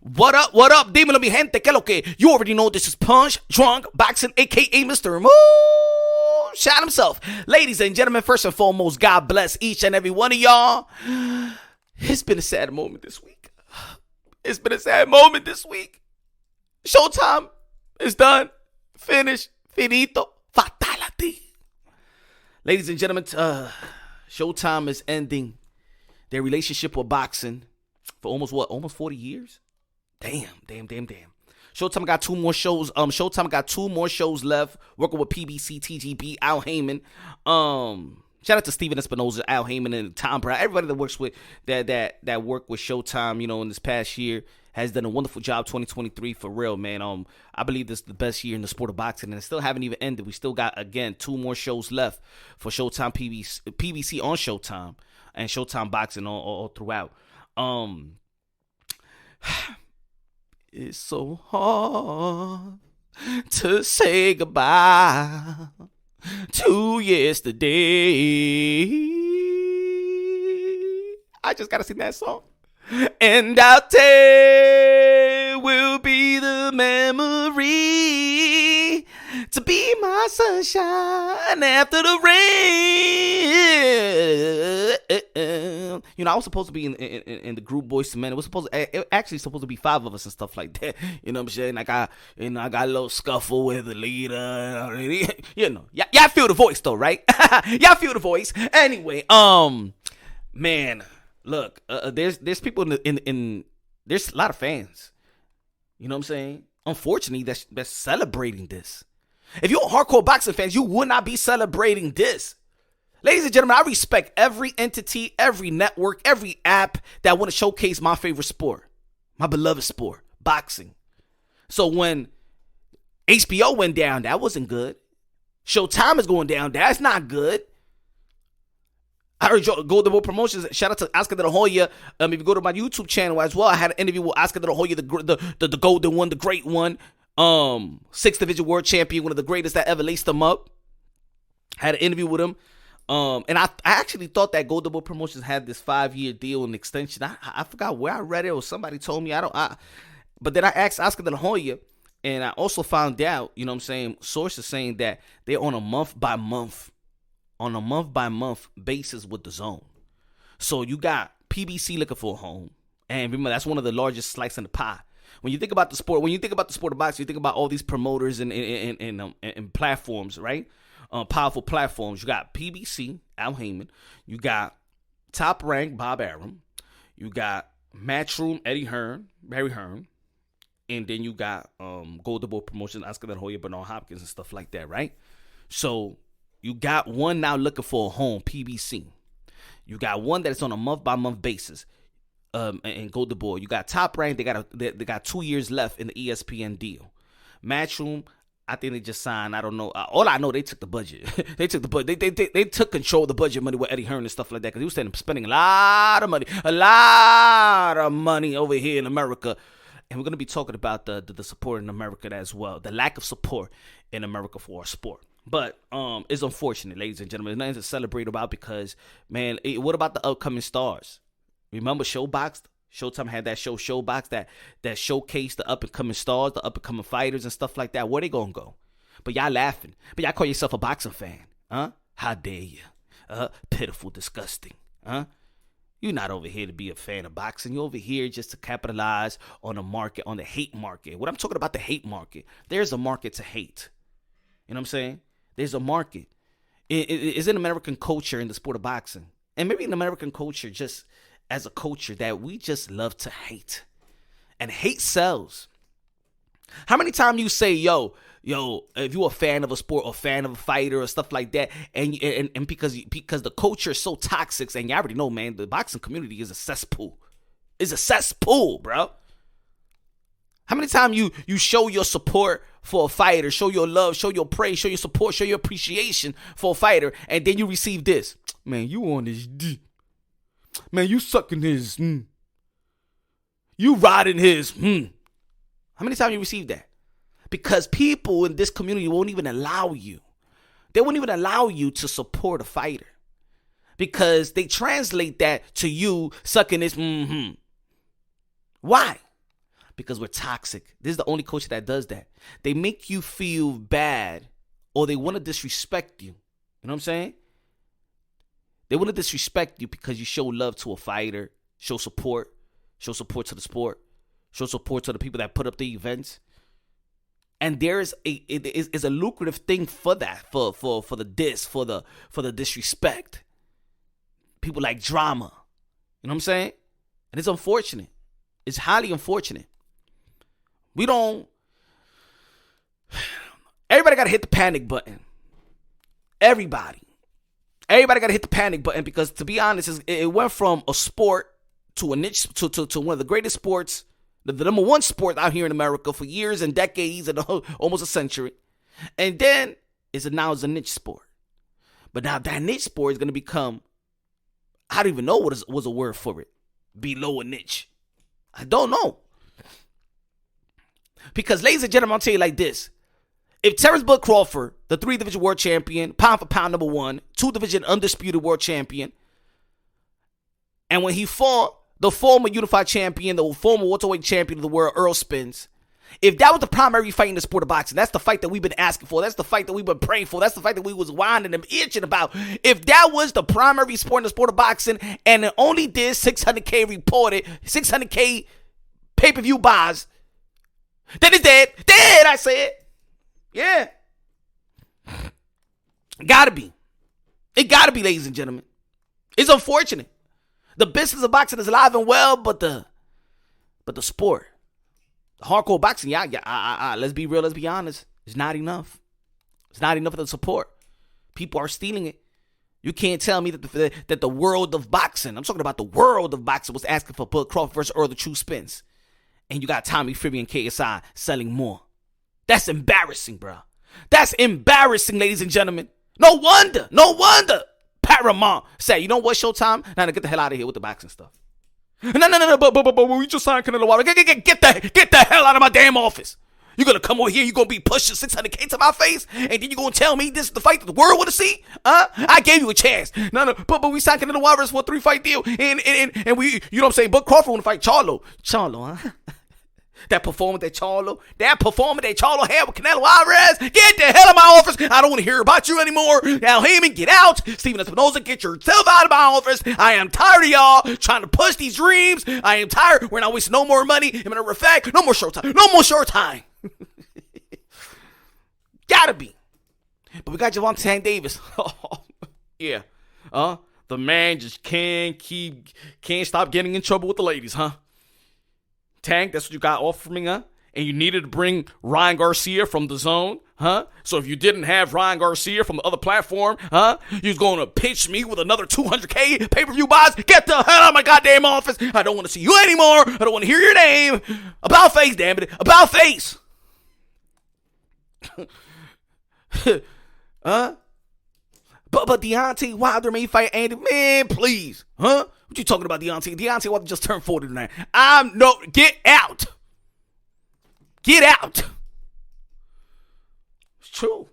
What up? Dímelo, mi gente, que lo que? You already know this is Punch Drunk Boxing, a.k.a. Mr. Moo Shot himself. Ladies and gentlemen, first and foremost, God bless each and every one of y'all. It's been a sad moment this week. Showtime is done. Finished. Finito. Fatality. Ladies and gentlemen, Showtime is ending their relationship with boxing for almost 40 years? Damn. Showtime got two more shows. Showtime got two more shows left, working with PBC, TGB, Al Heyman. Shout out to Steven Espinoza, Al Heyman, and Tom Brown. Everybody that works with that worked with Showtime, in this past year has done a wonderful job. 2023 for real, man. I believe this is the best year in the sport of boxing, and it still haven't even ended. We still got, again, two more shows left for Showtime PBC on Showtime and Showtime Boxing all throughout. It's so hard to say goodbye to yesterday. I just gotta sing that song. And out there will be the memory to be my sunshine after the rain. I was supposed to be in the group Boys to Men. It was actually supposed to be 5 of us and stuff like that. You know what I'm saying? I got a little scuffle with the leader. Y'all feel the voice though, right? Y'all feel the voice. Anyway, man. Look, there's people there's a lot of fans. You know what I'm saying? Unfortunately, that's celebrating this. If you're a hardcore boxing fan, you would not be celebrating this. Ladies and gentlemen, I respect every entity, every network, every app that want to showcase my favorite sport, my beloved sport, boxing. So when HBO went down, that wasn't good. Showtime is going down, that's not good. I heard Golden Boy Promotions. Shout out to Oscar De La Hoya. If you go to my YouTube channel as well, I had an interview with Oscar De La Hoya, the golden one, the great one, 6th Division World Champion, one of the greatest that ever laced him up. Had an interview with him, and I actually thought that Golden Boy Promotions had this 5-year deal and extension. I forgot where I read it or somebody told me. But then I asked Oscar De La Hoya, and I also found out, sources saying that they're on a month by month basis with the zone. So you got PBC looking for a home. And remember, that's one of the largest slices in the pie. When you think about the sport of boxing, you think about all these promoters and platforms, right? Powerful platforms. You got PBC, Al Heyman. You got Top Rank, Bob Arum. You got Matchroom, Barry Hearn. And then you got Golden Boy Promotions, Oscar De La Hoya, Bernard Hopkins, and stuff like that, right? So you got one now looking for a home, PBC. You got one that is on a month-by-month basis, and Golden Boy. You got Top Rank. They got 2 years left in the ESPN deal. Matchroom, I think they just signed. I don't know. All I know, they took the budget. They took the budget. They took control of the budget money with Eddie Hearn and stuff like that, because he was spending a lot of money over here in America. And we're gonna be talking about the support in America as well, the lack of support in America for our sport. But it's unfortunate, ladies and gentlemen. There's nothing to celebrate about because, man, what about the upcoming stars? Remember Showbox? Showtime had that show, Showbox, that showcased the up-and-coming stars, the up-and-coming fighters and stuff like that. Where they gonna go? But y'all laughing. But y'all call yourself a boxing fan. Huh? How dare you? Pitiful, disgusting. Huh? You're not over here to be a fan of boxing. You're over here just to capitalize on the market, on the hate market. What I'm talking about, the hate market. There's a market to hate. You know what I'm saying? There's a market. It's an American culture in the sport of boxing. And maybe an American culture just as a culture that we just love to hate. And hate sells. How many times you say, yo, if you're a fan of a sport or fan of a fighter or stuff like that, and because the culture is so toxic, and you already know, man, the boxing community is a cesspool. It's a cesspool, bro. How many times you show your support for a fighter, show your love, show your praise, show your support, show your appreciation for a fighter, and then you receive this? Man, you on his D. Man, you sucking his. You riding his. How many times you receive that? Because people in this community won't even allow you. They won't even allow you to support a fighter. Because they translate that to you sucking his. Why? because we're toxic. This is the only culture that does that. They make you feel bad or they want to disrespect you. You know what I'm saying? They want to disrespect you because you show love to a fighter, show support to the sport, show support to the people that put up the events. And there is a lucrative thing for that, for the diss, for the disrespect. People like drama. You know what I'm saying? And it's unfortunate. It's highly unfortunate. Everybody got to hit the panic button. Everybody got to hit the panic button because, to be honest, it went from a sport to a niche, to one of the greatest sports, the number one sport out here in America for years and decades and almost a century. And then now it's a niche sport. But now that niche sport is going to become, I don't even know what was a word for it. Below a niche. I don't know. Because, ladies and gentlemen, I'll tell you like this. If Terrence Bud Crawford, the 3-division world champion, pound for pound number 1, 2-division undisputed world champion, and when he fought the former unified champion, the former welterweight champion of the world, Earl Spence, if that was the primary fight in the sport of boxing, that's the fight that we've been asking for, that's the fight that we've been praying for, that's the fight that we was whining and itching about. If that was the primary sport in the sport of boxing and it only did 600K reported, 600K pay-per-view buys, then it's dead. Dead, I said. Yeah. Gotta be. It gotta be, ladies and gentlemen. It's unfortunate. The business of boxing is alive and well, but the sport, the hardcore boxing, let's be real, let's be honest, it's not enough. It's not enough of the support. People are stealing it. You can't tell me that the world of boxing, I'm talking about the world of boxing, was asking for Bud Crawford versus Earl the True Spence. And you got Tommy Fury and KSI selling more. That's embarrassing, bro. That's embarrassing, ladies and gentlemen. No wonder. Paramount said, you know what, Showtime? Now get the hell out of here with the boxing stuff. No, but we just signed Canelo Water. Get the hell out of my damn office. You're going to come over here, you're going to be pushing 600K to my face, and then you're going to tell me this is the fight that the world want to see? I gave you a chance. No, but we signed Canelo Water for a 3-fight deal, and we, you know what I'm saying, Bud Crawford want to fight Charlo, huh? That performance that Charlo had with Canelo Alvarez. Get the hell out of my office. I don't want to hear about you anymore. Al Heyman, get out. Steven Espinoza, get yourself out of my office. I am tired of y'all trying to push these dreams. I am tired. We're not wasting no more money. As a matter of fact, no more Showtime. No more Showtime. Gotta be. But we got Javante Tank Davis. Yeah. The man just can't stop getting in trouble with the ladies, huh? Tank, that's what you got offering, huh? And you needed to bring Ryan Garcia from the Zone, huh? So if you didn't have Ryan Garcia from the other platform, huh? You was going to pitch me with another 200K pay-per-view buys? Get the hell out of my goddamn office. I don't want to see you anymore. I don't want to hear your name. About face, damn it. About face. Huh? But Deontay Wilder may fight Andy. Man, please. Huh? What you talking about, Deontay? Deontay Wilder just turned 40 tonight. Get out. Get out. It's true.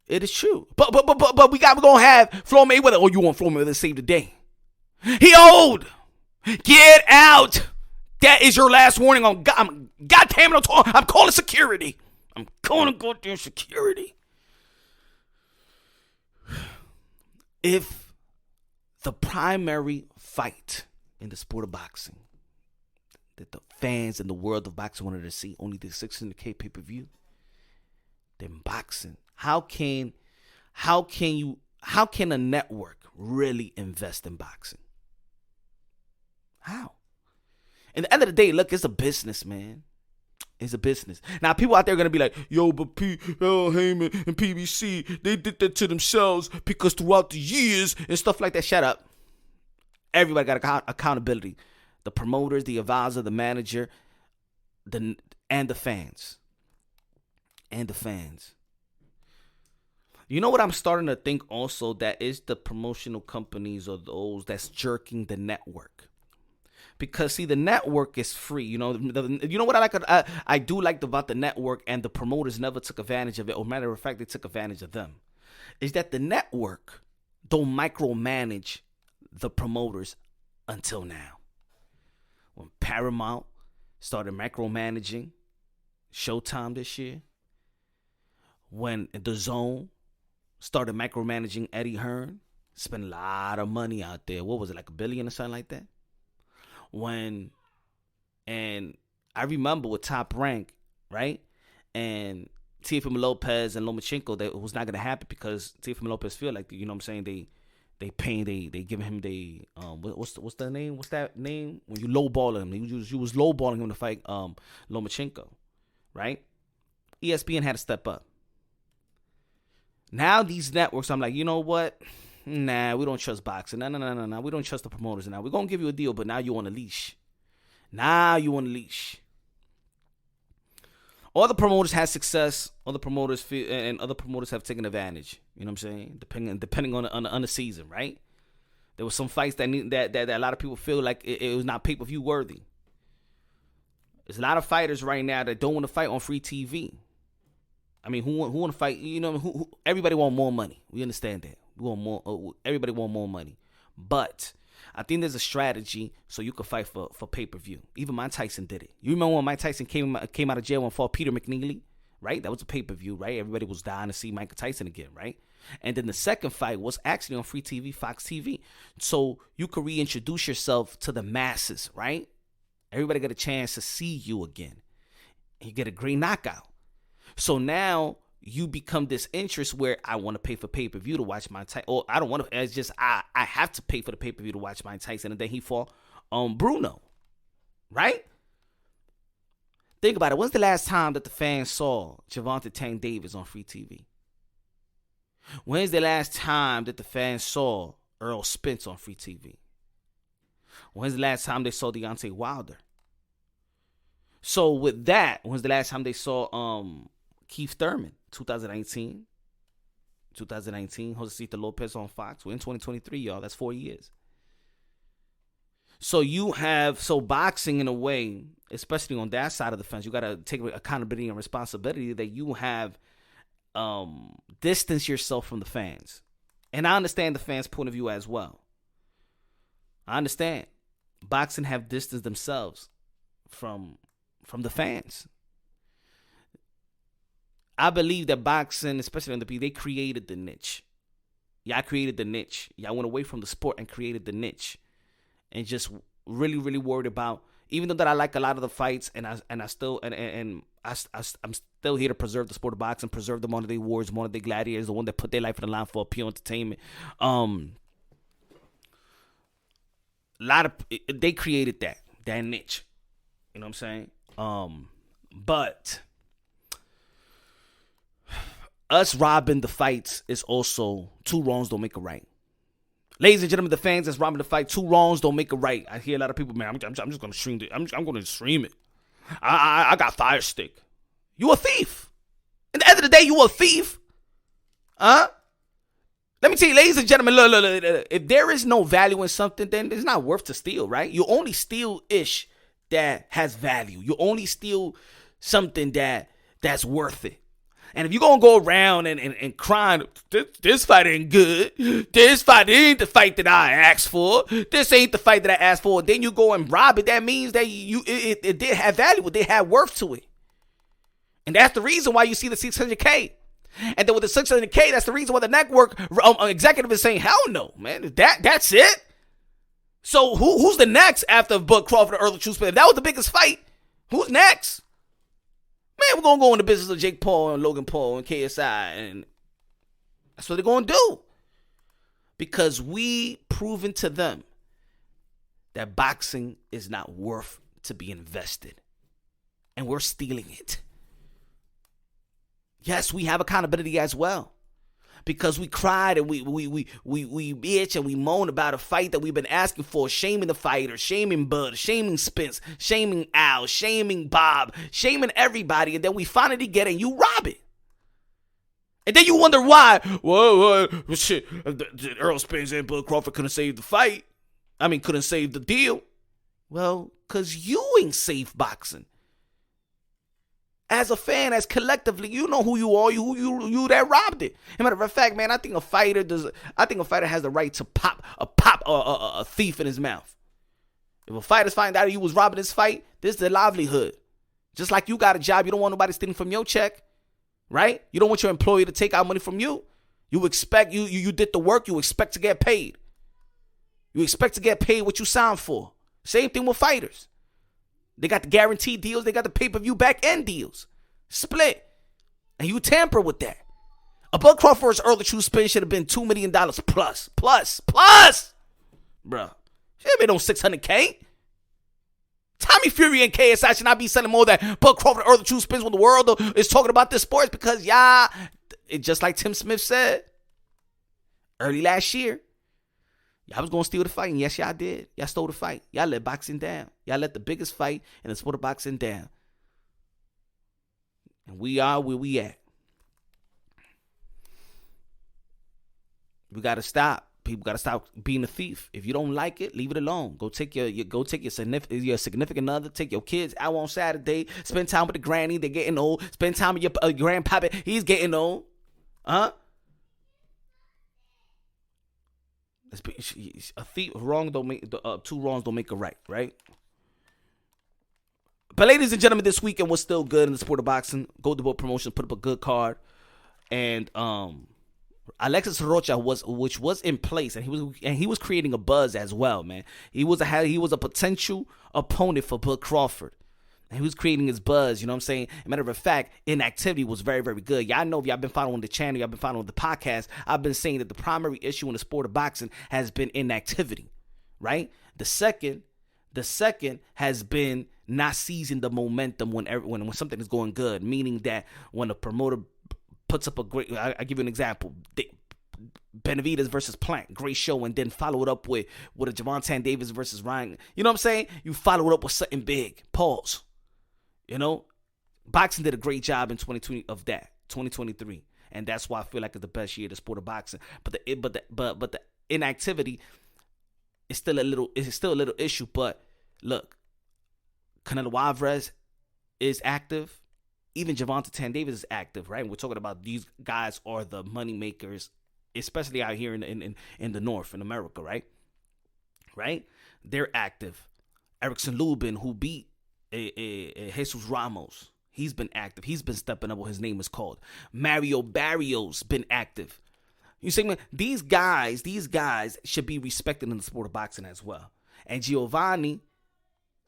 It is true. But we're gonna have Floyd Mayweather. Oh, you want Floyd Mayweather to save the day? He old. Get out. That is your last warning on God. God damn it, I'm calling security. I'm calling goddamn security. If the primary fight in the sport of boxing that the fans in the world of boxing wanted to see only the 600K pay-per-view, then boxing, how can a network really invest in boxing? How? At the end of the day, look, it's a business, man. It's a business. Now, people out there are going to be like, yo, but Heyman and PBC, they did that to themselves because throughout the years and stuff like that. Shut up. Everybody got accountability. The promoters, the advisor, the manager, and the fans. And the fans. You know what I'm starting to think also? That is the promotional companies or those that's jerking the network. Because, see, the network is free. You know what I do like about the network, and the promoters never took advantage of it, or matter of fact, they took advantage of them, is that the network don't micromanage the promoters until now. When Paramount started micromanaging Showtime this year. When the Zone started micromanaging Eddie Hearn, spent a lot of money out there. What was it, like $1 billion or something like that? And I remember with Top Rank, right? And Teofimo Lopez and Lomachenko, that was not going to happen because Teofimo Lopez feel like, you know what I'm saying, they giving him what's the name? What's that name? When you lowball him. You was lowballing him to fight Lomachenko, right? ESPN had to step up. Now these networks, I'm like, you know what? Nah, we don't trust boxing. No. We don't trust the promoters now. We're going to give you a deal, but now you on a leash. All the promoters had success. Other promoters feel, and other promoters have taken advantage. You know what I'm saying? Depending on the season, right? There were some fights that a lot of people feel like it was not pay-per-view worthy. There's a lot of fighters right now that don't want to fight on free TV. I mean, who want to fight? You know, everybody want more money. We understand that. We want more. Everybody want more money, but I think there's a strategy so you can fight for pay-per-view. Even Mike Tyson did it. You remember when Mike Tyson came out of jail and fought Peter McNeely, right? That was a pay-per-view, right? Everybody was dying to see Mike Tyson again, right? And then the second fight was actually on free TV, Fox TV. So you could reintroduce yourself to the masses, right? Everybody got a chance to see you again. And you get a great knockout. So now you become this interest where I want to pay for pay-per-view to watch Mike Tyson. Or I don't want to. It's just I have to pay for the pay-per-view to watch Mike Tyson. And then he fought Bruno. Right? Think about it. When's the last time that the fans saw Gervonta Tank Davis on free TV? When's the last time that the fans saw Earl Spence on free TV? When's the last time they saw Deontay Wilder? So with that, when's the last time they saw Keith Thurman? 2019, Josecito Lopez on Fox. We're in 2023, y'all. That's 4 years. So boxing in a way, especially on that side of the fence, you got to take accountability and responsibility that you have distanced yourself from the fans. And I understand the fans' point of view as well. I understand. Boxing have distanced themselves from the fans. I believe that boxing, especially on the P, they created the niche. Y'all created the niche. Y'all went away from the sport and created the niche, and just really, really worried about. Even though that I like a lot of the fights, I'm still here to preserve the sport of boxing, preserve the Monday Wars, Monday Gladiators, the one that put their life on the line for pure entertainment. They created that niche. You know what I'm saying? But us robbing the fights is also two wrongs don't make a right. Ladies and gentlemen, the fans that's robbing the fight, two wrongs don't make a right. I hear a lot of people, man, I'm just going to stream it. I'm going to stream it. I got Fire Stick. You a thief. At the end of the day, you a thief. Huh? Let me tell you, ladies and gentlemen, look, if there is no value in something, then it's not worth to steal, right? You only steal ish that has value. You only steal something that's worth it. And if you're going to go around and crying, this fight ain't good. This fight ain't the fight that I asked for. This ain't the fight that I asked for. Then you go and rob it. That means that it did have value. It did have worth to it. And that's the reason why you see the 600K. And then with the 600K, that's the reason why the network executive is saying, hell no, man. That's it. So who's the next after Bud Crawford or Earl Truth? If that was the biggest fight, who's next? Man, we're going to go in the business of Jake Paul and Logan Paul and KSI. And that's what they're going to do. Because we proven to them that boxing is not worth to be invested. And we're stealing it. Yes, we have accountability as well. Because we cried and we bitch and we moan about a fight that we've been asking for, shaming the fighter, shaming Bud, shaming Spence, shaming Al, shaming Bob, shaming everybody, and then we finally get it and you rob it. And then you wonder why, well, shit, Earl Spence and Bud Crawford couldn't save the fight. Couldn't save the deal. Well, because you ain't safe boxing. As a fan, as collectively, you know who you are, you that robbed it. As a matter of fact, man, I think a fighter has the right to pop a thief in his mouth. If a fighters find out you was robbing this fight, this is their livelihood. Just like you got a job, you don't want nobody stealing from your check, right? You don't want your employer to take out money from you. You expect, you did the work, you expect to get paid. You expect to get paid what you signed for. Same thing with fighters. They got the guaranteed deals, they got the pay-per-view back-end deals. Split. And you tamper with that. A Bud Crawford's early true spin should have been $2 million plus. Bruh. Should have been on $600K. Tommy Fury and KSI should not be selling more than Bud Crawford early true spins when the world is talking about this sports because it's just like Tim Smith said early last year. Y'all was going to steal the fight, and yes, y'all did. Y'all stole the fight. Y'all let boxing down. Y'all let the biggest fight in the sport of boxing down. And we are where we at. We got to stop. People got to stop being a thief. If you don't like it, leave it alone. Go take your significant other, take your kids out on Saturday, spend time with the granny, they're getting old. Spend time with your grandpapa, he's getting old. A thief, two wrongs don't make a right, right? But ladies and gentlemen, this weekend was still good in the sport of boxing. Golden Boy Promotions put up a good card, and Alexis Rocha which was in place, and he was creating a buzz as well, man. He was a potential opponent for Bud Crawford. And he was creating his buzz, you know what I'm saying? As a matter of fact, inactivity was very, very good. Y'all know if y'all been following the channel, y'all been following the podcast, I've been saying that the primary issue in the sport of boxing has been inactivity, right? The second has been not seizing the momentum when something is going good, meaning that when a promoter puts up a great, I give you an example, Benavidez versus Plant, great show, and then follow it up with a Javonte Davis versus Ryan. You know what I'm saying? You follow it up with something big. Pause. You know, boxing did a great job in 2023, and that's why I feel like it's the best year of the sport of boxing. But the inactivity is still a little issue. But look, Canelo Alvarez is active. Even Javonte Davis is active, right? And we're talking about these guys are the money makers, especially out here in the North in America, right? Right? They're active. Erickson Lubin, who beat Jesus Ramos, he's been active. He's been stepping up what his name is called. Mario Barrios been active. You see, man, these guys should be respected in the sport of boxing as well. And Giovanni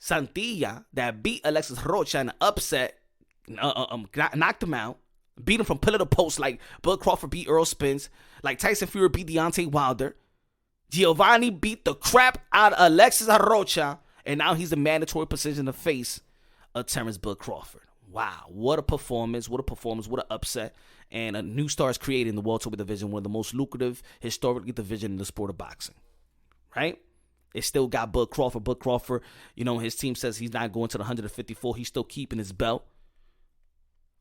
Santilla, that beat Alexis Rocha in an upset, knocked him out, beat him from pillar to post like Bud Crawford beat Earl Spence, like Tyson Fury beat Deontay Wilder. Giovanni beat the crap out of Alexis Rocha, and now he's a mandatory position to face Terrence Bud Crawford. Wow, what a performance, what an upset. And a new star is created in the welterweight division, one of the most lucrative, historically division in the sport of boxing. Right? It still got Bud Crawford. Bud Crawford, you know, his team says he's not going to the 154. He's still keeping his belt.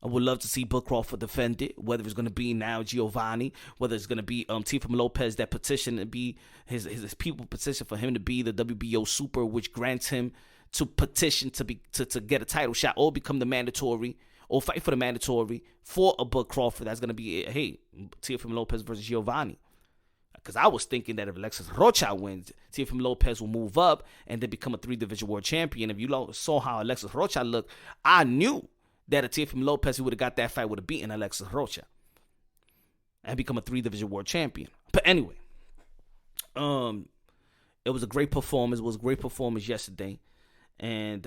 I would love to see Bud Crawford defend it, whether it's going to be now Giovanni, whether it's going to be Teofimo Lopez, that petition to be his people petition for him to be the WBO super, which grants him to petition to get a title shot or become the mandatory or fight for the mandatory for a Bud Crawford. That's going to be, hey, Teofimo Lopez versus Giovanni. Because I was thinking that if Alexis Rocha wins, Teofimo Lopez will move up and then become a 3-division world champion. If you saw how Alexis Rocha looked, I knew that a Teofimo Lopez, who would have got that fight, would have beaten Alexis Rocha and become a 3-division world champion. But anyway, it was a great performance. It was a great performance yesterday, and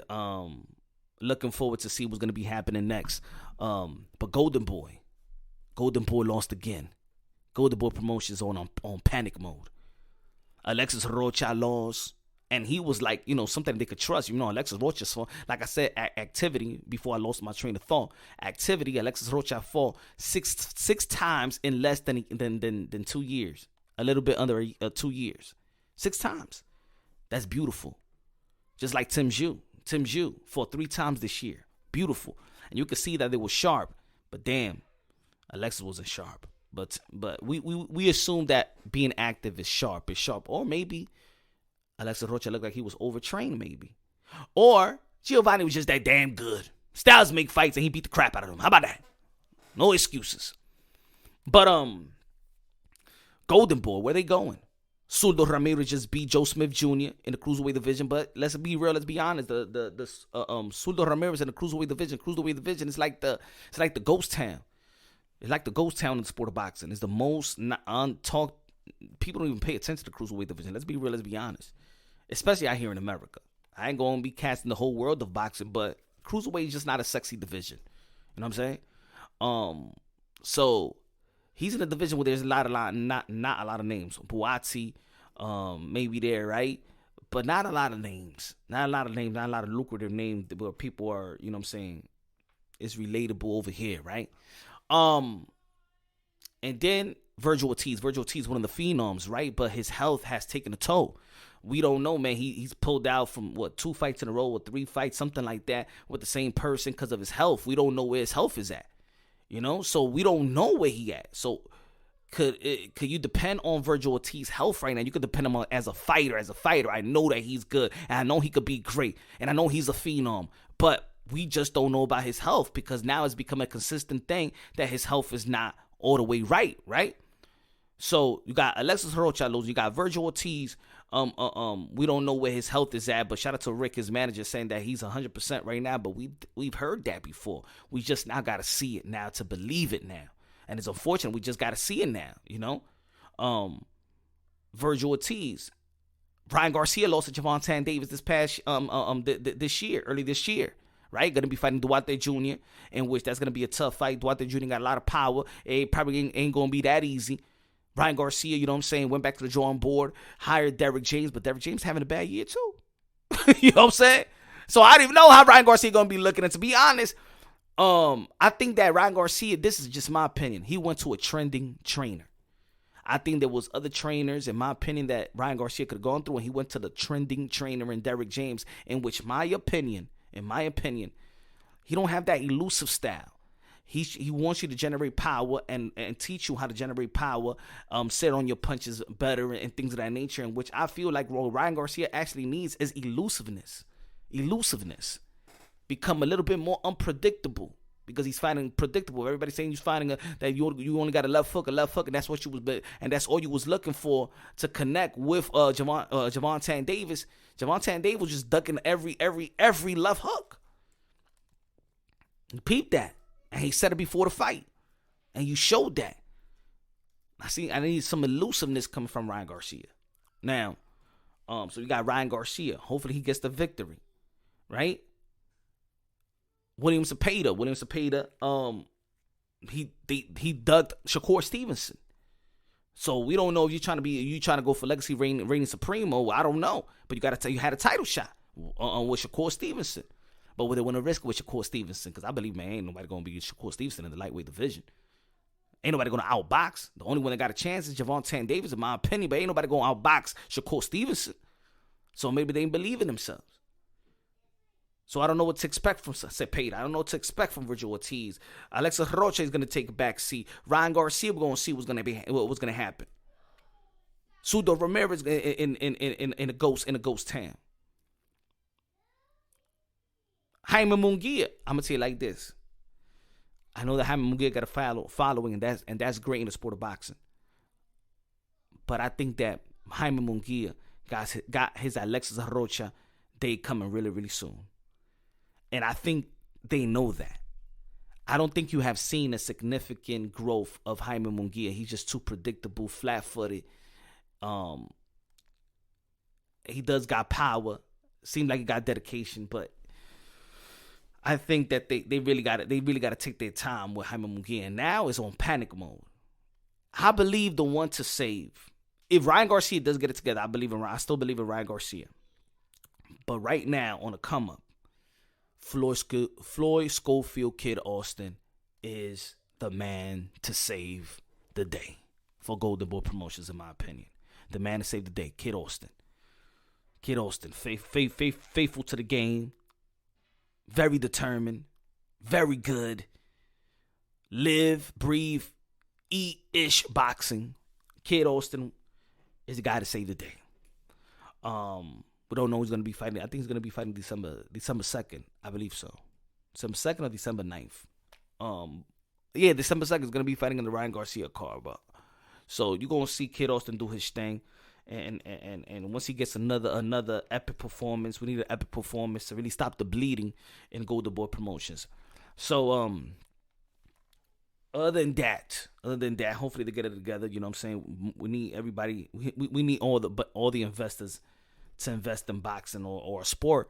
looking forward to see what's going to be happening next. But Golden Boy lost again. Golden Boy Promotions on panic mode. Alexis Rocha lost. And he was like, you know, something they could trust. You know, Alexis Rocha fought, like I said, activity, before I lost my train of thought. Activity, Alexis Rocha fought six times in less than 2 years. A little bit under 2 years. 6 times. That's beautiful. Just like Tim Zhu. Tim Zhu fought 3 times this year. Beautiful. And you can see that they were sharp. But damn, Alexis wasn't sharp. But we assume that being active is sharp. Or maybe Alexis Rocha looked like he was overtrained, maybe. Or Giovanni was just that damn good. Styles make fights and he beat the crap out of them. How about that? No excuses. But Golden Boy, where they going? Suldo Ramirez just beat Joe Smith Jr. in the cruiserweight division, but let's be real, let's be honest. Suldo Ramirez in the cruiserweight division is like the ghost town. It's like the ghost town in the sport of boxing. It's the most untalked. People don't even pay attention to the cruiserweight division. Let's be real, let's be honest. Especially out here in America. I ain't going to be casting the whole world of boxing, but cruiserweight is just not a sexy division. You know what I'm saying? So he's in a division where there's not a lot of names. Buatsi, maybe there, right? But not a lot of names. Not a lot of lucrative names where people are, you know what I'm saying, it's relatable over here, right? And then Virgil Ortiz. Virgil Ortiz is one of the phenoms, right? But his health has taken a toll. We don't know, man. He's pulled out from, 2 fights in a row or 3 fights, something like that, with the same person because of his health. We don't know where his health is at, you know? So we don't know where he at. So could you depend on Virgil Ortiz's health right now? You could depend on him as a fighter. I know that he's good, and I know he could be great, and I know he's a phenom. But we just don't know about his health because now it's become a consistent thing that his health is not all the way right? So you got Alexis Rocha losing. You got Virgil Ortiz. We don't know where his health is at, but shout out to Rick, his manager, saying that he's 100% right now. But we've heard that before. We just now got to see it now to believe it now, and it's unfortunate. We just got to see it now. You know, Virgil Ortiz, Ryan Garcia lost to Javonte Davis this past early this year. Right, going to be fighting Duarte Jr., in which that's going to be a tough fight. Duarte Jr. got a lot of power. It probably ain't going to be that easy. Ryan Garcia, you know what I'm saying, went back to the drawing board, hired Derrick James, but Derrick James having a bad year too. You know what I'm saying? So I don't even know how Ryan Garcia going to be looking. And to be honest, I think that Ryan Garcia, this is just my opinion, he went to a trending trainer. I think there was other trainers, in my opinion, that Ryan Garcia could have gone through, and he went to the trending trainer in Derrick James, in which in my opinion, he don't have that elusive style. He wants you to generate power and teach you how to generate power, sit on your punches better and things of that nature, in which I feel like what Ryan Garcia actually needs is elusiveness. Become a little bit more unpredictable because he's fighting predictable. Everybody's saying he's fighting that you only got a left hook, and that's what you was, and that's all you was looking for to connect with Javonte Davis. Javonte Davis was just ducking every left hook. You peeped that. And he said it before the fight. And you showed that. I need some elusiveness coming from Ryan Garcia. Now, so you got Ryan Garcia. Hopefully he gets the victory. Right? William Cepeda, he ducked Shakur Stevenson. So we don't know if you're trying to go for legacy reigning supremo. I don't know. But you had a title shot with Shakur Stevenson. But would they want to risk with Shakur Stevenson? Because I believe, man, ain't nobody going to be Shakur Stevenson in the lightweight division. Ain't nobody going to outbox. The only one that got a chance is Javonte Davis, in my opinion. But ain't nobody going to outbox Shakur Stevenson. So maybe they ain't believe in themselves. So I don't know what to expect from Cepeda. I don't know what to expect from Virgil Ortiz. Alexis Rocha is going to take a back seat. Ryan Garcia, we're going to see what's going to happen. Suldo Ramirez in a ghost town. Jaime Munguia, I'm going to tell you like this. I know that Jaime Munguia got a following, and that's great in the sport of boxing. But I think that Jaime Munguia got his Alexis Rocha day coming really, really soon. And I think they know that. I don't think you have seen a significant growth of Jaime Munguia. He's just too predictable, flat-footed. He does got power. Seemed like he got dedication, but I think that they really got to take their time with Jaime Munguia. And now it's on panic mode. I believe the one to save. If Ryan Garcia does get it together, I still believe in Ryan Garcia. But right now, on the come up, Floyd Schofield Kid Austin is the man to save the day for Golden Boy Promotions, in my opinion. The man to save the day, Kid Austin. Kid Austin, faithful to the game. Very determined, very good. Live, breathe, eat-ish boxing. Kid Austin is the guy to save the day. We don't know who's going to be fighting. I think he's going to be fighting December 2nd. I believe so. December 2nd or December 9th. December 2nd is going to be fighting in the Ryan Garcia card. So you're going to see Kid Austin do his thing. And once he gets another epic performance, we need an epic performance to really stop the bleeding and Golden Boy Promotions. So other than that, hopefully they get it together. You know what I'm saying? We need everybody. We need all the investors to invest in boxing or a sport.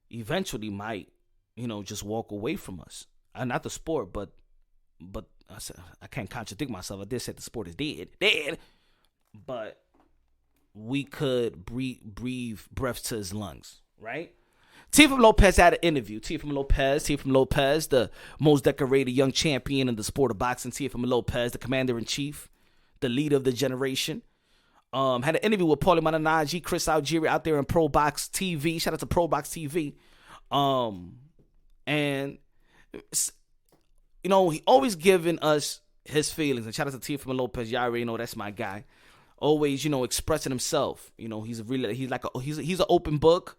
Eventually, might just walk away from us. Not the sport, but I can't contradict myself. I did say the sport is dead. But we could breathe breath to his lungs, right? Teofimo Lopez had an interview. Teofimo Lopez, the most decorated young champion in the sport of boxing. Teofimo Lopez, the commander-in-chief, the leader of the generation. Had an interview with Paulie Malignaggi, Chris Algieri out there in Pro Box TV. Shout out to Pro Box TV. And he always giving us his feelings. And shout out to Teofimo Lopez. Y'all already know that's my guy. Always, expressing himself. He's an open book.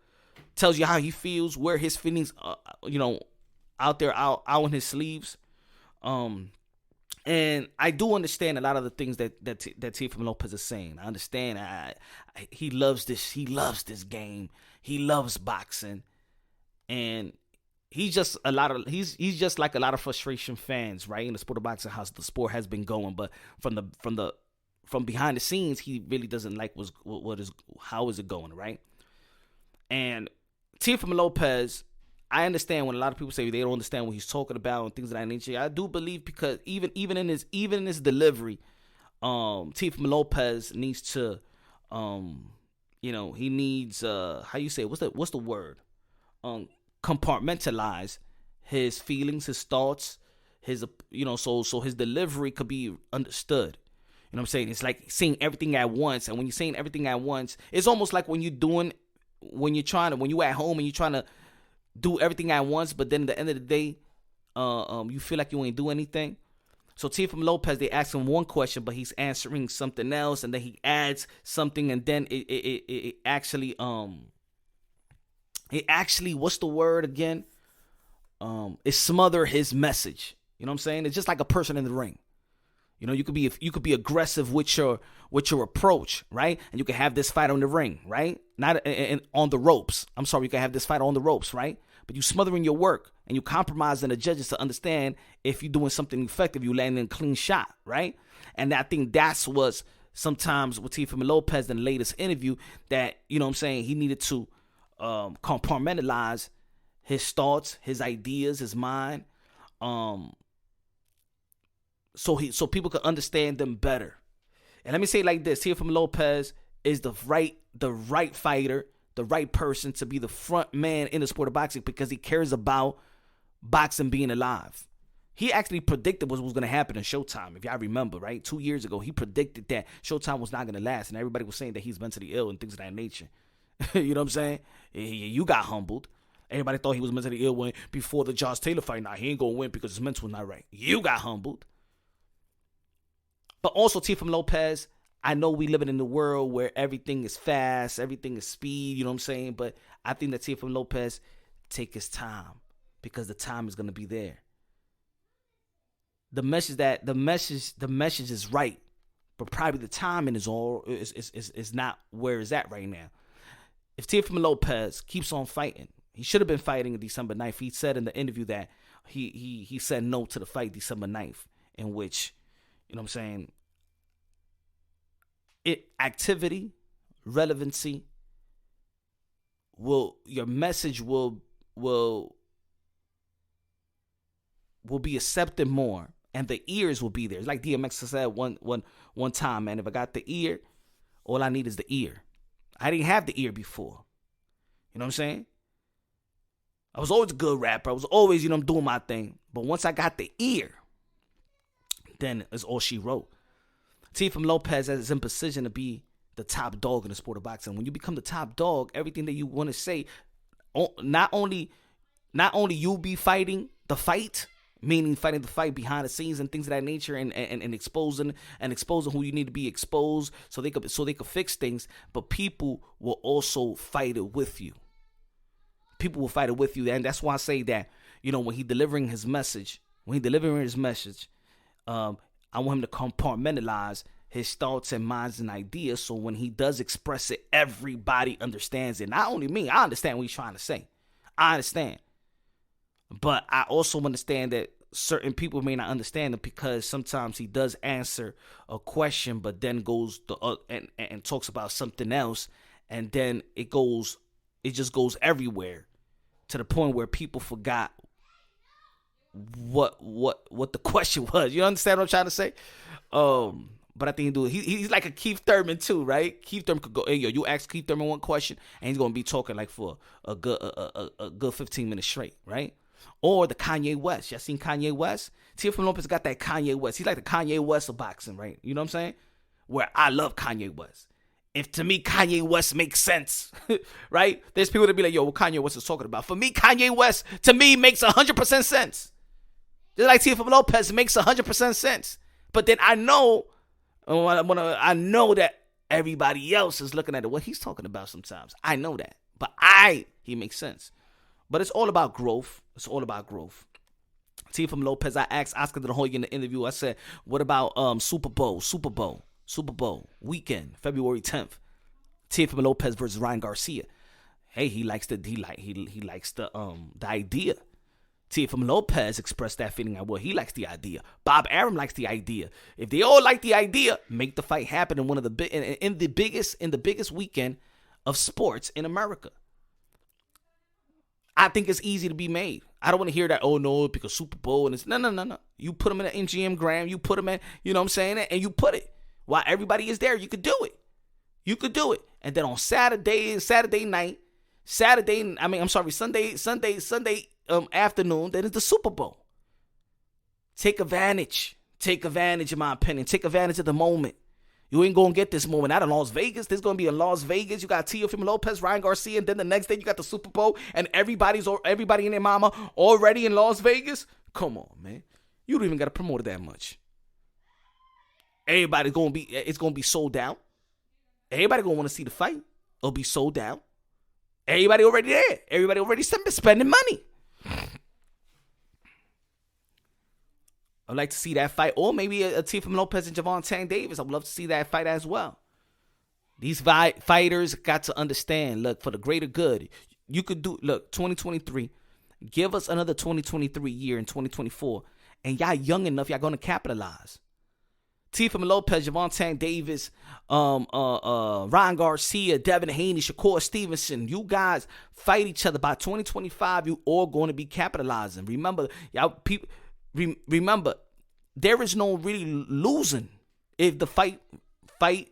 Tells you how he feels, where his feelings, out there, out in his sleeves. And I do understand a lot of the things that Teofimo Lopez is saying. I understand. He loves this. He loves this game. He loves boxing, and he's just like a lot of frustration fans, right? In the sport of boxing, how the sport has been going, but from behind the scenes, he really doesn't like how is it going, right? And Teofimo Lopez, I understand when a lot of people say they don't understand what he's talking about and things of that nature. I do believe because even in his delivery, Teofimo Lopez needs to, he needs how you say what's the word, compartmentalize his feelings, his thoughts, his so his delivery could be understood. You know what I'm saying? It's like saying everything at once, and when you're saying everything at once, it's almost like when you're at home and you're trying to do everything at once, but then at the end of the day, you feel like you ain't do anything. So Teofimo Lopez, they ask him one question, but he's answering something else, and then he adds something, and then it actually what's the word again? It smother his message. You know what I'm saying? It's just like a person in the ring. You could be aggressive with your approach, right? And you can have this fight on the ring, right? Not on the ropes. I'm sorry, you can have this fight on the ropes, right? But you smothering your work and you compromising the judges to understand if you're doing something effective, you landing a clean shot, right? And I think that's what sometimes with Teofimo Lopez in the latest interview that, you know what I'm saying, he needed to compartmentalize his thoughts, his ideas, his mind, so people could understand them better. And let me say it like this: Teofimo Lopez is the right fighter, the right person to be the front man in the sport of boxing because he cares about boxing being alive. He actually predicted what was going to happen in Showtime, if y'all remember, right? 2 years ago, he predicted that Showtime was not going to last, and everybody was saying that he's mentally ill and things of that nature. You know what I'm saying? You got humbled. Everybody thought he was mentally ill before the Josh Taylor fight. Nah, he ain't going to win because his mental was not right. You got humbled. But also, Teofimo Lopez, I know we living in a world where everything is fast, everything is speed, you know what I'm saying? But I think that Teofimo Lopez take his time because the time is going to be there. The message is right, but probably the timing is not where it's at right now. If Teofimo Lopez keeps on fighting, he should have been fighting December 9th. He said in the interview that he said no to the fight December 9th, in which, you know what I'm saying, activity, relevancy, your message will be accepted more, and the ears will be there. It's like DMX said one time, man, if I got the ear, all I need is the ear. I didn't have the ear before. You know what I'm saying? I was always a good rapper. I was always, doing my thing. But once I got the ear, then it's all she wrote. Teofimo Lopez is in position to be the top dog in the sport of boxing. When you become the top dog, everything that you want to say, not only you'll be fighting the fight, meaning fighting the fight behind the scenes and things of that nature, and exposing who you need to be exposed so they could fix things, but people will also fight it with you. People will fight it with you, and that's why I say that, when he delivering his message, I want him to compartmentalize his thoughts and minds and ideas. So when he does express it, everybody understands it. Not only me, I understand what he's trying to say. I understand. But I also understand that certain people may not understand it because sometimes he does answer a question, but then goes and talks about something else. And then it just goes everywhere to the point where people forgot what the question was. You understand what I'm trying to say? But I think he's like a Keith Thurman too, right? Keith Thurman could go, hey, yo, you ask Keith Thurman one question and he's gonna be talking like for a good 15 minutes straight, right? Or the Kanye West. Y'all seen Kanye West? Teofimo Lopez got that Kanye West. He's like the Kanye West of boxing, right? You know what I'm saying? Where I love Kanye West. If to me Kanye West makes sense, right? There's people that be like, yo, what Kanye West is talking about. For me, Kanye West, to me, makes 100% sense. Just like Teofimo Lopez makes 100% sense. But then I know that everybody else is looking at what he's talking about sometimes. I know that. But he makes sense. But it's all about growth. It's all about growth. Teofimo Lopez, I asked Oscar De La Hoya in the interview, I said, what about Super Bowl weekend, February 10th? Teofimo Lopez versus Ryan Garcia. Hey, he likes the idea. Teofimo Lopez expressed that feeling. He likes the idea. Bob Arum likes the idea. If they all like the idea, make the fight happen in the biggest weekend of sports in America. I think it's easy to be made. I don't want to hear that, oh no, because Super Bowl and it's no. You put them in an MGM Grand, you put them in, you know what I'm saying, and you put it. While everybody is there, you could do it. And then on Sunday afternoon, then it's the Super Bowl. Take advantage, in my opinion. Take advantage of the moment. You ain't going to get this moment out in Las Vegas. This is going to be in Las Vegas. You got Teofimo Lopez, Ryan Garcia, and then the next day you got the Super Bowl, and everybody and their mama already in Las Vegas. Come on, man. You don't even got to promote it that much. It's going to be sold out. Everybody going to want to see the fight. It'll be sold out. Everybody already there. Everybody already spending money. I'd like to see that fight. Or maybe a Teofimo Lopez and Gervonta Davis. I would love to see that fight as well. These fighters got to understand, look, for the greater good, you could do, 2023, give us another 2023 year in 2024, and y'all young enough, y'all going to capitalize. Teofimo Lopez, Gervonta Davis, Ryan Garcia, Devin Haney, Shakur Stevenson, you guys fight each other. By 2025, you all going to be capitalizing. Remember, remember, there is no really losing if the best fight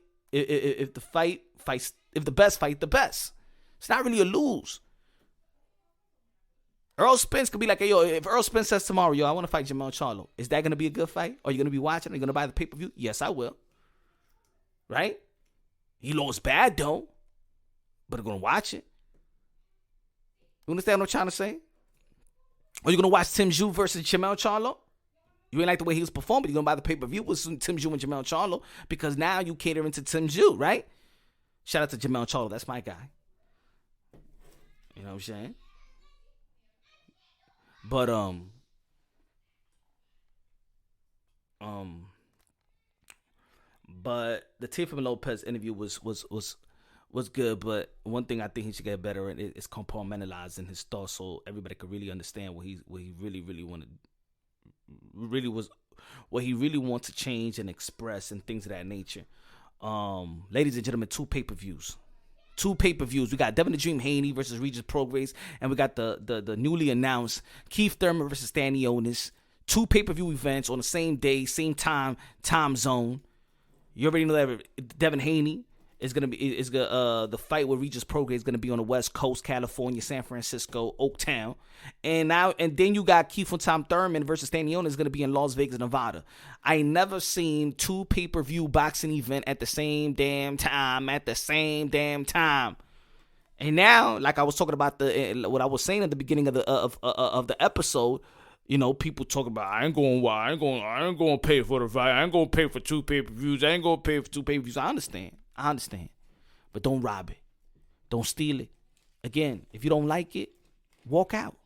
the best. It's not really a lose. Earl Spence could be like, hey, yo, if Earl Spence says tomorrow, yo, I want to fight Jermell Charlo, is that going to be a good fight? Are you going to be watching? Are you going to buy the pay-per-view? Yes, I will. Right? He lost bad, though. But I'm going to watch it. You understand what I'm trying to say? Are you going to watch Tim Zhu versus Jermell Charlo? You ain't like the way he was performing, but you're going to buy the pay-per-view with Tim Zhu and Jermell Charlo because now you catering to Tim Zhu, right? Shout out to Jermell Charlo. That's my guy. You know what I'm saying? But the Teofimo Lopez interview was good. But one thing I think he should get better at is compartmentalizing his thoughts, so everybody could really understand what he really wanted, what he really wants to change and express and things of that nature. Ladies and gentlemen, two pay-per-views. We got Devin the Dream Haney versus Regis Prograis, and we got the newly announced Keith Thurman versus Stanionis. Two pay-per-view events on the same day, same time zone. You already know that Devin Haney is gonna be the fight with Regis Prograis is gonna be on the West Coast, California, San Francisco, Oaktown, and then you got Keith Thurman versus Stanionis is gonna be in Las Vegas, Nevada. I ain't never seen two pay-per-view boxing event at the same damn time. And now, like I was talking about what I was saying at the beginning of the episode, you know, people talk about I ain't going to pay for the fight. I ain't going to pay for two pay-per-views. I understand. But don't rob it. Don't steal it. Again, if you don't like it, walk out.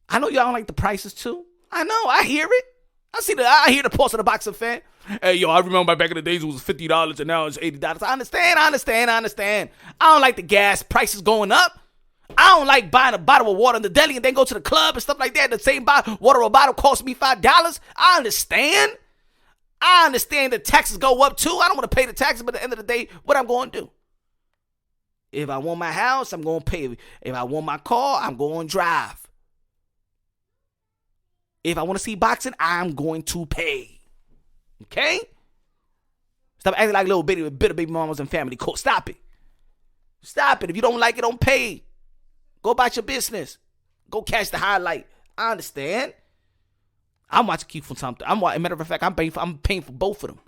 I know y'all don't like the prices too. I know. I hear it. I hear the pulse of the boxing fan. Hey, yo, I remember back in the days it was $50 and now it's $80. I understand. I don't like the gas prices going up. I don't like buying a bottle of water in the deli and then go to the club and stuff like that. The same water bottle cost me $5. I understand. The taxes go up too. I don't want to pay the taxes, but at the end of the day, what I'm going to do? If I want my house, I'm going to pay. If I want my car, I'm going to drive. If I want to see boxing, I'm going to pay. Okay? Stop acting like little bitter baby mamas and family court. Stop it. If you don't like it, don't pay. Go about your business. Go catch the highlight. I understand. I'm watching Keith from time. Matter of fact, I'm paying for both of them.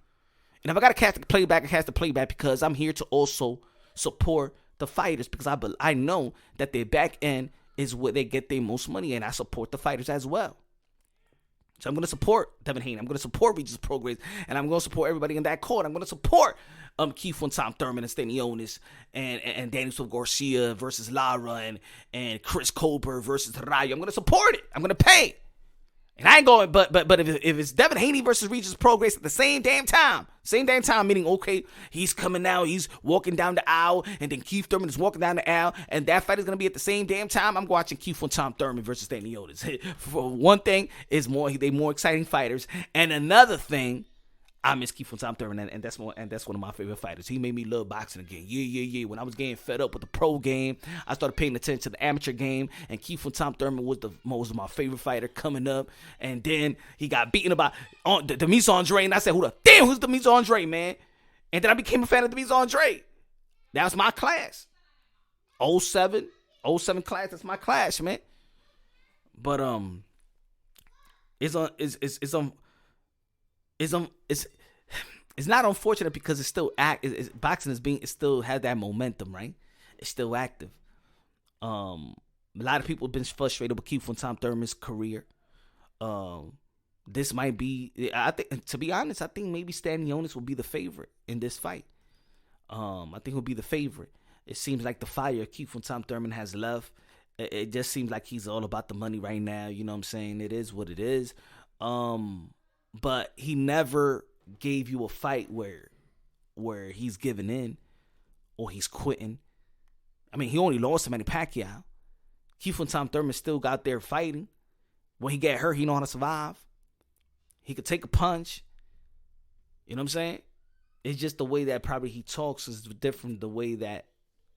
And if I got to catch the playback, I catch the playback because I'm here to also support the fighters because I know that their back end is where they get their most money, and I support the fighters as well. So I'm going to support Devin Haney. I'm going to support Regis Prograis, and I'm going to support everybody in that court. I'm going to support Keith from Thurman and Stanionis and Daniel Garcia versus Lara and Chris Colbert versus Rayo. I'm going to support it. I'm going to pay. And I ain't going, but if it's Devin Haney versus Regis Prograis at the same damn time, meaning, okay, he's coming out, he's walking down the aisle, and then Keith Thurman is walking down the aisle, and that fight is going to be at the same damn time, I'm watching Keith from Thurman versus Stanionis. For one thing, they more exciting fighters, and another thing, I miss Keith from Thurman, and that's one of my favorite fighters. He made me love boxing again. Yeah. When I was getting fed up with the pro game, I started paying attention to the amateur game, and Keith from Thurman was my favorite fighter coming up. And then he got beaten by Demis Andrade, and I said, who's Demis Andrade, man? And then I became a fan of Demis Andrade. That was my class. 07 class. That's my class, man. But it's not unfortunate because it's still boxing it still has that momentum, right? It's still active. A lot of people have been frustrated with Keith from Thurman's career. This might be, I think, to be honest, I think maybe Stanionis will be the favorite in this fight. I think he'll be the favorite. It seems like the fire Keith from Thurman has left. It just seems like he's all about the money right now. You know what I'm saying? It is what it is. But he never gave you a fight where he's giving in or he's quitting. I mean, he only lost to Manny Pacquiao. Keith from Thurman still got there fighting. When he got hurt, he know how to survive. He could take a punch. You know what I'm saying? It's just the way that probably he talks is different the way that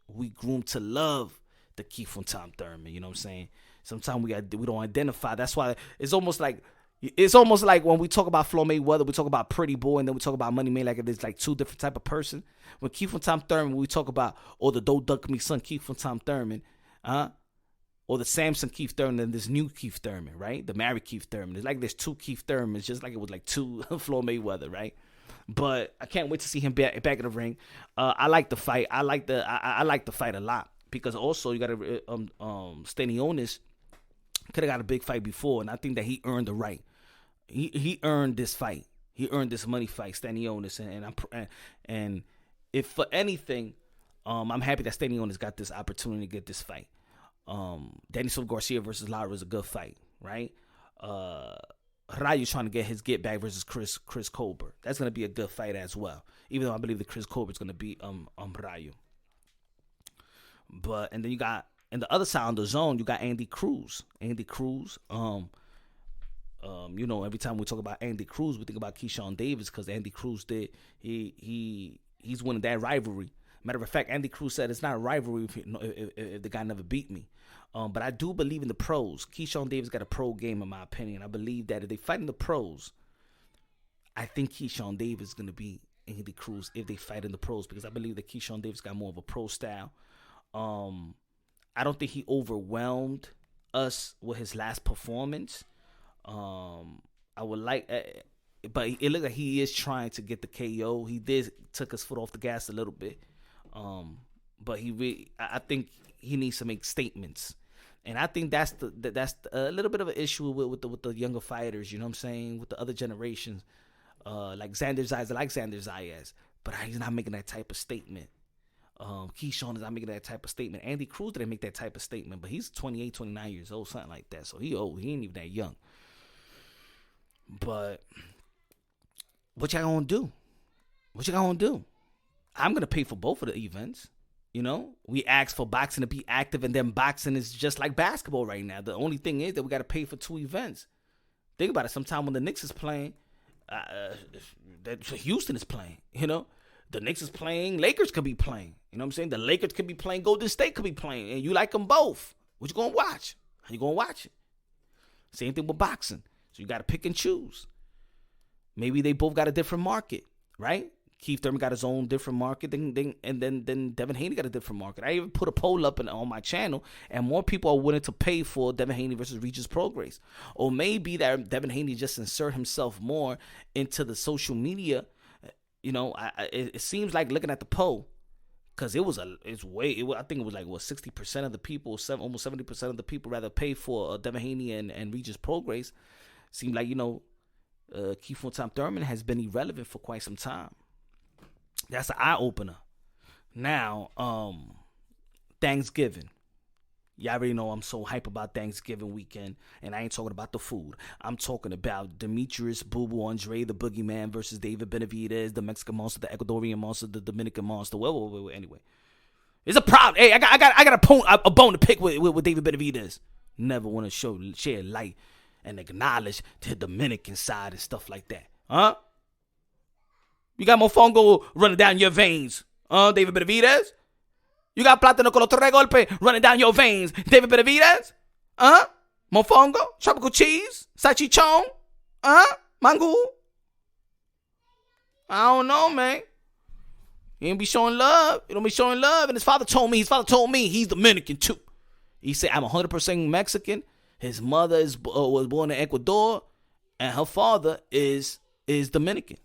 we grew to love the Keith from Thurman. You know what I'm saying? Sometimes we don't identify. That's why it's almost like when we talk about Floyd Mayweather, we talk about Pretty Boy, and then we talk about Money Man like it's like two different type of person. When Keith from Thurman, we talk about, the Don't Duck Me son Keith from Thurman, or the Samson Keith Thurman and this new Keith Thurman, right? The married Keith Thurman. It's like there's two Keith Thurmans, just like it was like two Floyd Mayweather, right? But I can't wait to see him back in the ring. I like the fight. I like the fight a lot because also you got to Stanionis could have got a big fight before, and I think that he earned the right. He earned this fight. He earned this money fight, Stanionis, and if for anything, I'm happy that Stanionis got this opportunity to get this fight. Daniel Garcia versus Lara is a good fight, right? Rayo's trying to get his get back versus Chris Colbert. That's gonna be a good fight as well. Even though I believe that Chris Colbert's gonna beat Rayo. But and then you got in the other side on the zone, you got Andy Cruz. You know, every time we talk about Andy Cruz, we think about Keyshawn Davis because Andy Cruz he's winning that rivalry. Matter of fact, Andy Cruz said it's not a rivalry if the guy never beat me. But I do believe in the pros. Keyshawn Davis got a pro game, in my opinion. I believe that if they fight in the pros, I think Keyshawn Davis is going to beat Andy Cruz if they fight in the pros because I believe that Keyshawn Davis got more of a pro style. I don't think he overwhelmed us with his last performance. I would like, but it looks like he is trying to get the KO. He took his foot off the gas a little bit. But I think he needs to make statements, and I think that's a little bit of an issue with the younger fighters. You know what I'm saying? With the other generations, like Xander Zayas, I like Xander Zayas, but he's not making that type of statement. Keyshawn is not making that type of statement. Andy Cruz didn't make that type of statement, but he's 28, 29 years old, something like that. So he old. He ain't even that young. But what y'all gonna do? What you gonna do? I'm gonna pay for both of the events. We asked for boxing to be active, and then boxing is just like basketball right now. The only thing is that we got to pay for 2 events. Think about it. Sometime when the Knicks is playing, Houston is playing. The Knicks is playing. Lakers could be playing. You know what I'm saying? The Lakers could be playing. Golden State could be playing, and you like them both. What you gonna watch? How you gonna watch it? Same thing with boxing. So you got to pick and choose. Maybe they both got a different market, right? Keith Thurman got his own different market, and then Devin Haney got a different market. I even put a poll up on my channel, and more people are willing to pay for Devin Haney versus Regis Prograis. Or maybe that Devin Haney just insert himself more into the social media. It seems like looking at the poll, because I think it was like 60% of the people, almost 70% of the people rather pay for Devin Haney and Regis Prograis. Seemed like Keith Thurman has been irrelevant for quite some time. That's an eye-opener. Now, Thanksgiving. Y'all already know I'm so hype about Thanksgiving weekend, and I ain't talking about the food. I'm talking about Demetrius Boo Andrade, the Boogeyman, versus David Benavidez, the Mexican monster, the Ecuadorian monster, the Dominican monster. Well, anyway. It's a problem. Hey, I got a bone to pick with David Benavidez. Never want to share light and acknowledge the Dominican side and stuff like that. Huh? You got mofongo running down your veins. David Benavidez? You got plátano con los 3 golpes running down your veins. David Benavidez? Mofongo? Tropical cheese? Salchichon? Mango? I don't know, man. He ain't be showing love. He don't be showing love. And his father told me he's Dominican too. He said, I'm 100% Mexican. His mother was born in Ecuador, and her father is Dominican.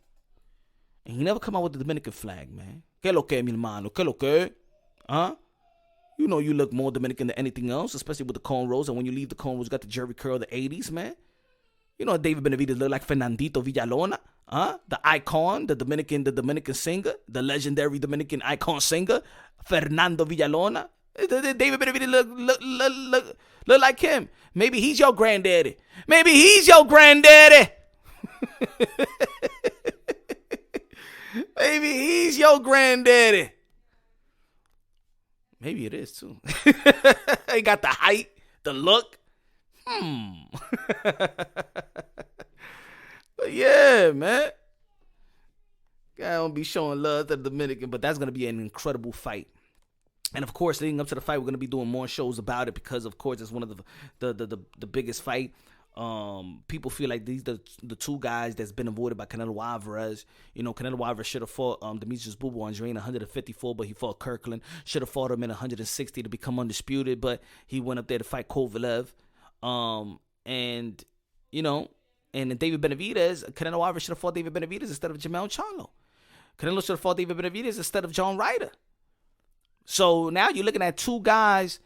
And he never come out with the Dominican flag, man. ¿Qué lo que, mi hermano? ¿Qué lo que? You look more Dominican than anything else, especially with the cornrows. And when you leave the cornrows, you got the Jerry curl of the 80s, man. David Benavidez look like Fernandito Villalona. The icon, the Dominican singer, the legendary Dominican icon singer, Fernando Villalona. David Benavidez look like him. Maybe he's your granddaddy. Maybe he's your granddaddy. Maybe it is too. He got the height, the look. But yeah, man. Guy don't be showing love to the Dominican, but that's gonna be an incredible fight. And of course, leading up to the fight, we're gonna be doing more shows about it because, of course, it's one of the biggest fight. People feel like these the 2 guys that's been avoided by Canelo Alvarez. Canelo Alvarez should have fought Demetrius Boo Andrade in 154, but he fought Kirkland. Should have fought him in 160 to become undisputed, but he went up there to fight Kovalev. And David Benavidez, Canelo Alvarez should have fought David Benavidez instead of Jamel Charlo. Canelo should have fought David Benavidez instead of John Ryder. So now you're looking at 2 guys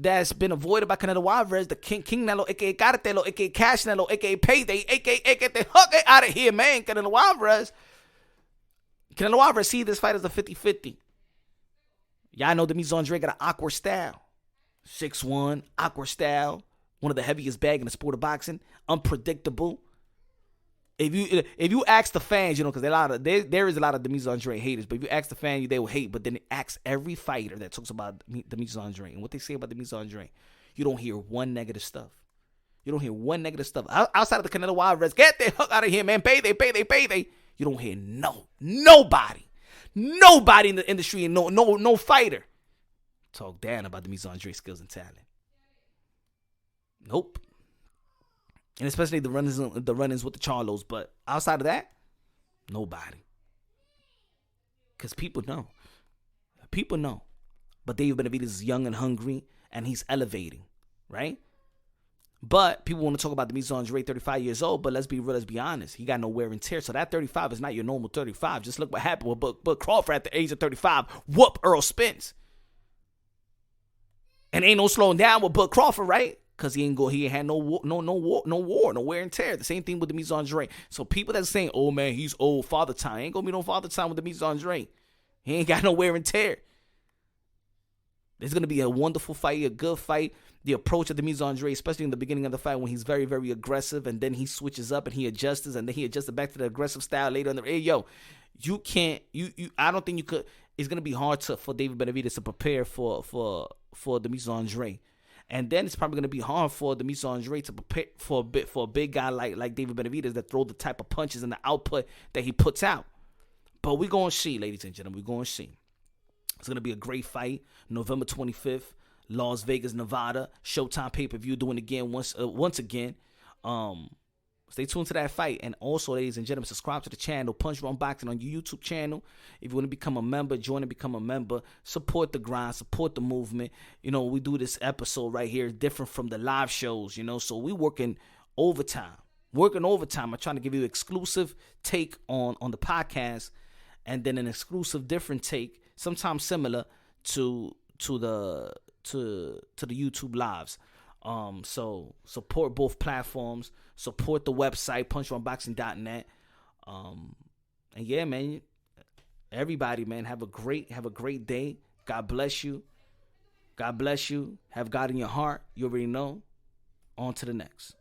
that's been avoided by Canelo Alvarez, the King Nelo, a.k.a. Cartelo, a.k.a. Cash Nelo, a.k.a. Payday, a.k.a. get the fuck out of here, man. Canelo Alvarez see this fight as a 50-50. Y'all know Demetrius Andrade got an awkward style. 6'1", awkward style. One of the heaviest bag in the sport of boxing. Unpredictable. If you ask the fans, because there is a lot of Demetrius Andrade haters, but if you ask the fan, they will hate. But then ask every fighter that talks about Demetrius Andrade and what they say about Demetrius Andrade, you don't hear one negative stuff. Outside of the Canelo Alvarez, get the fuck out of here, man. Payday. You don't hear nobody in the industry, and no fighter talk down about Demetrius Andrade's skills and talent. Nope. And especially the run-ins with the Charlos. But outside of that, nobody. Because people know. But David Benavidez is young and hungry, and he's elevating, right? But people want to talk about Demetrius Andrade, 35 years old, but let's be real, let's be honest. He got no wear and tear. So that 35 is not your normal 35. Just look what happened with Bud Crawford at the age of 35. Whoop Earl Spence. And ain't no slowing down with Bud Crawford, right? Because he ain't had no war, no wear and tear. The same thing with Demetrius Andrade. So people that's saying, oh man, he's old, father time. Ain't gonna be no father time with Demetrius Andrade. He ain't got no wear and tear. It's gonna be a wonderful fight, a good fight. the approach of the Demetrius Andrade, especially in the beginning of the fight when he's very, very aggressive, and then he switches up and he adjusts, and then he adjusts back to the aggressive style later in the you can't I don't think you could. It's gonna be hard for David Benavidez to prepare for Demetrius Andrade. And then it's probably going to be hard for Demetrius Andrade to prepare for a big guy like David Benavidez that throw the type of punches and the output that he puts out. But we're going to see, ladies and gentlemen. We're going to see. It's going to be a great fight. November 25th, Las Vegas, Nevada. Showtime pay-per-view doing it again once again. Stay tuned to that fight. And also, ladies and gentlemen, subscribe to the channel, Punch Run Boxing on your YouTube channel. If you want to become a member, join and become a member. Support the grind, support the movement. We do this episode right here different from the live shows, so we working overtime. I'm trying to give you an exclusive take on the podcast, and then an exclusive different take, sometimes similar to the YouTube lives. So support both platforms, support the website, punchrunboxing.net. And yeah, man, everybody, man, have a great day. God bless you. Have God in your heart. You already know. On to the next.